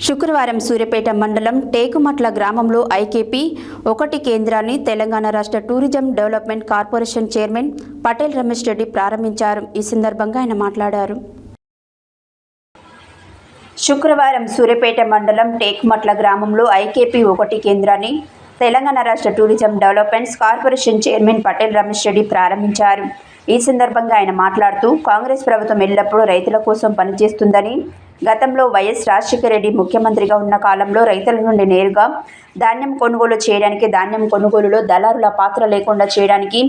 శుక్రవారం సూర్యాపేట మండలం టేకుమట్ల గ్రామంలో ఐకేపీ 1 కేంద్రాన్ని తెలంగాణ రాష్ట్ర tourism development corporation chairman Patel Ramesh Reddy ప్రారంభించారు. ఈ సందర్భంగా ఆయన మాట్లాడారు. శుక్రవారం సూర్యాపేట మండలం టేకుమట్ల గ్రామంలో ఐకేపీ 1 కేంద్రాన్ని తెలంగాణ రాష్ట్ర tourism development corporation chairman Patel Ramesh Reddy ప్రారంభించారు. ఈ సందర్భంగా ఆయన మాట్లాడుతూ కాంగ్రెస్ ప్రభుత్వం ఎల్లప్పుడూ రైతుల కోసం పనిచేస్తుందని, గతంలో వైఎస్ రాజశేఖర రెడ్డి ముఖ్యమంత్రిగా ఉన్న కాలంలో రైతుల నుండి నేరుగా ధాన్యం కొనుగోలు చేయడానికి, ధాన్యం కొనుగోలులో దళారుల పాత్ర లేకుండా చేయడానికి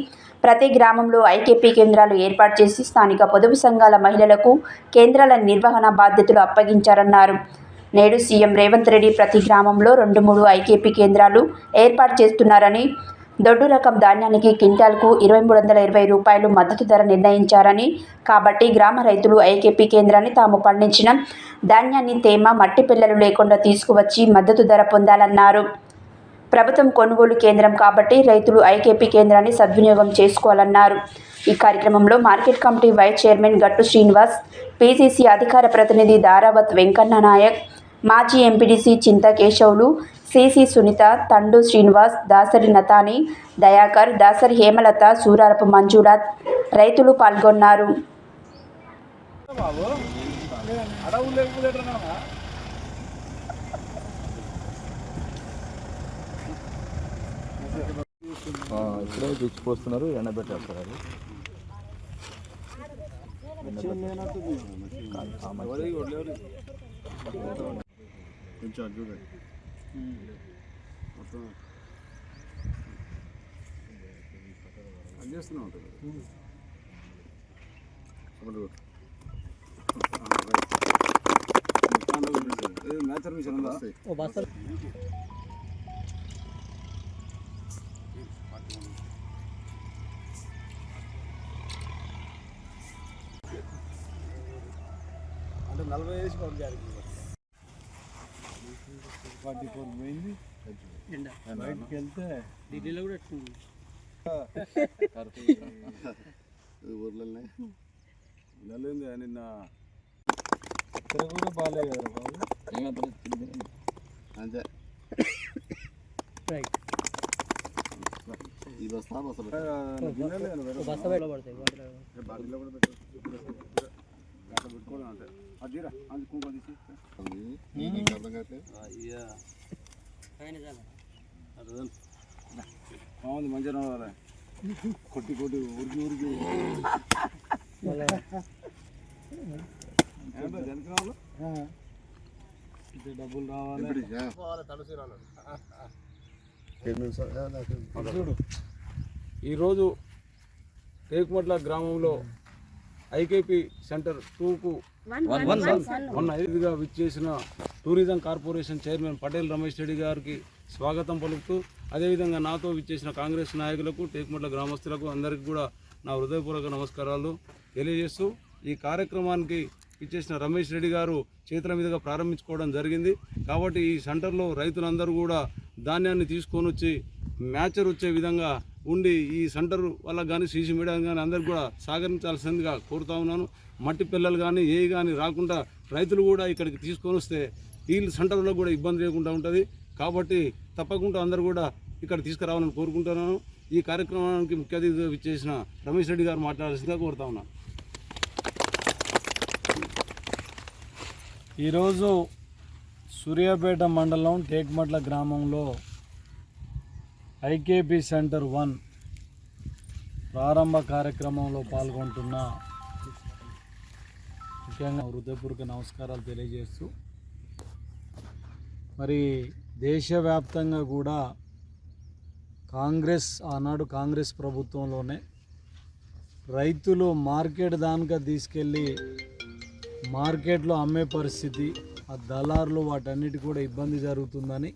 ప్రతి గ్రామంలో ఐకేపీ కేంద్రాలు ఏర్పాటు చేసి స్థానిక పొదుపు సంఘాల మహిళలకు కేంద్రాల నిర్వహణ బాధ్యతలు అప్పగించారన్నారు. నేడు సీఎం రేవంత్ రెడ్డి ప్రతి గ్రామంలో 2-3 ఐకేపీ కేంద్రాలు ఏర్పాటు చేస్తున్నారని, దొడ్డు రకం ధాన్యానికి క్వింటాల్కు 2320 రూపాయలు మద్దతు ధర నిర్ణయించారని, కాబట్టి గ్రామ రైతులు ఐకేపీ కేంద్రాన్ని తాము పండించిన ధాన్యాన్ని తేమ, మట్టి పిల్లలు లేకుండా తీసుకువచ్చి మద్దతు ధర పొందాలన్నారు. ప్రభుత్వం కొనుగోలు కేంద్రం కాబట్టి రైతులు ఐకేపీ కేంద్రాన్ని సద్వినియోగం చేసుకోవాలన్నారు. ఈ కార్యక్రమంలో మార్కెట్ కమిటీ వైస్ చైర్మన్ గట్టు శ్రీనివాస్, పీసీసీ అధికార ప్రతినిధి దారావత్ వెంకన్న నాయక్, మాజీ ఎంపీడీసీ చింత కేశవులు, సిసి సునీత, తండు శ్రీనివాస్, దాసరి నతాని, దయాకర్, దాసరి హేమలత, సూరారపు మంజునాథ్ రైతులు పాల్గొన్నారు. ఇప్పుడే తెచ్చిపోస్తున్నారు, ఎండబెట్టేస్తారు. చేస్తూనే ఉంటుంది. న్యాచురల్ మిషన్ ఉందా? అంటే 40 వేసి పంపించారు. 44 పోయింది. బయటికి వెళ్తే ఢిల్లీలో కూడా ఊర్లనే నెలైంది. నిన్న ఇక్కడ కూడా బాగాలేదు కదా బాబు. అంతే ఈ బస్తా పెట్టుకోవడం అంటే అదిరా అది కుంకుమ తీసి బాగుంది. మంచిగా రావాలి. కొట్టి కొట్టి ఊరికి డబ్బులు రావాలి. ఈరోజు టేకుమట్ల గ్రామంలో ఐకేపీ సెంటర్ 2కు 1 విచ్చేసిన tourism corporation chairman Patel Ramesh Reddy గారికి స్వాగతం పలుకుతూ, అదేవిధంగా నాతో విచ్చేసిన కాంగ్రెస్ నాయకులకు, టేకుమట్ల గ్రామస్తులకు అందరికీ కూడా నా హృదయపూర్వక నమస్కారాలు తెలియజేస్తూ, ఈ కార్యక్రమానికి ఇచ్చేసిన రమేష్ రెడ్డి గారు చేతుల మీదుగా ప్రారంభించుకోవడం జరిగింది. కాబట్టి ఈ సెంటర్లో రైతులందరూ కూడా ధాన్యాన్ని తీసుకొని వచ్చి మ్యాచర్ వచ్చే విధంగా ఉండి ఈ సెంటర్ వల్ల కానీ సీసీ మీడియా కానీ అందరికీ కూడా సహకరించాల్సిందిగా కోరుతా ఉన్నాను. మట్టి పిల్లలు కానీ ఏవి కానీ రాకుండా రైతులు కూడా ఇక్కడికి తీసుకొని వస్తే ఈ సెంటర్లో కూడా ఇబ్బంది లేకుండా ఉంటుంది. కాబట్టి తప్పకుండా అందరూ కూడా ఇక్కడ తీసుకురావాలని కోరుకుంటున్నాను. ఈ కార్యక్రమానికి ముఖ్య అతిథిగా విచ్చేసిన రమేష్ రెడ్డి గారు మాట్లాడాల్సిందిగా కోరుతా ఉన్నాను. ఈరోజు సూర్యాపేట మండలం టేకుమట్ల గ్రామంలో ఐకేపీ సెంటర్ 1 ప్రారంభ కార్యక్రమంలో పాల్గొంటున్న ముఖ్యంగా హృదయపూర్వక నమస్కారాలు తెలియజేస్తూ, మరి దేశవ్యాప్తంగా కూడా ఆనాడు కాంగ్రెస్ ప్రభుత్వంలోనే రైతులు మార్కెట్ దానిక తీసుకెళ్ళి మార్కెట్లో అమ్మే పరిస్థితి, ఆ దళారులు వాటన్నిటి కూడా ఇబ్బంది జరుగుతుందని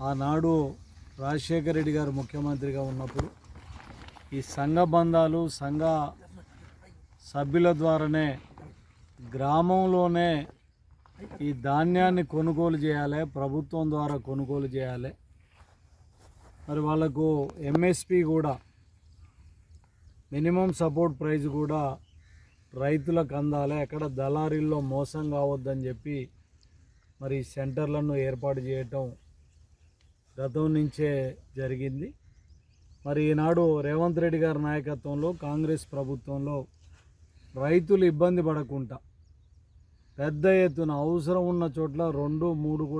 ఆనాడు రాజశేఖర రెడ్డి గారు ముఖ్యమంత్రిగా ఉన్నప్పుడు ఈ సంఘ బంధాలు, సంఘ సభ్యుల ద్వారానే గ్రామంలోనే ఈ ధాన్యాన్ని కొనుగోలు చేయాలి, ప్రభుత్వం ద్వారా కొనుగోలు చేయాలి. మరి వాళ్ళకు ఎంఎస్పి కూడా మినిమం సపోర్ట్ ప్రైస్ కూడా రైతులకు అందాలి, ఎక్కడ దళారీల్లో మోసం కావద్దని చెప్పి మరి సెంటర్లను ఏర్పాటు చేయటం గతం నుంచే జరిగింది. మరి ఈనాడు రేవంత్ రెడ్డి గారి నాయకత్వంలో కాంగ్రెస్ ప్రభుత్వంలో రైతులు ఇబ్బంది పడకుండా పెద్ద ఎత్తున అవసరం ఉన్న చోట్ల 2, 3 కూడా